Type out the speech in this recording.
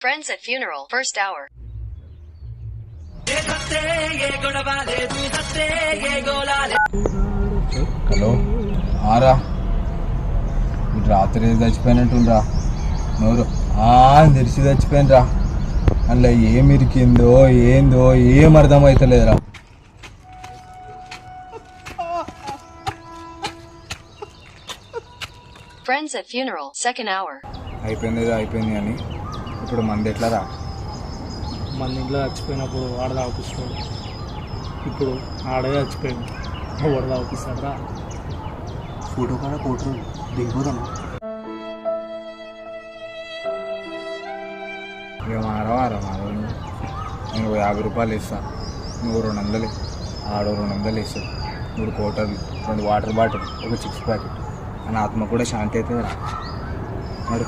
Friends at funeral, first hour. Hello ఆరా రాత్రి చచ్చిపోయినట్టుండ్రా నోరు అని తెరిచి చచ్చిపోయినరా అందులో ఏం ఇరికిందో ఏందో ఏం అర్థం అవుతలేదురా. Friends at funeral, second hour. అయిపోయింది అని ఇప్పుడు మంది ఎట్లా రా? మన ఇంట్లో చచ్చిపోయినప్పుడు ఆడ తాగిపిస్తాడు, ఇప్పుడు ఆడే చచ్చిపోయింది ఎవరు తాగిపిస్తాడు రా? ఫోటో కాడ కోటరు దిగిపోదామా? ఇక మారవారా నేను 50 రూపాయలు ఇస్తాను, నువ్వు 200, ఆడో 200 ఇస్తాను, 3 కోటర్లు, 2 వాటర్ బాటిల్, ఒక చిప్స్ ప్యాకెట్ అని ఆత్మ కూడా శాంతి అవుతుంది రా. మరి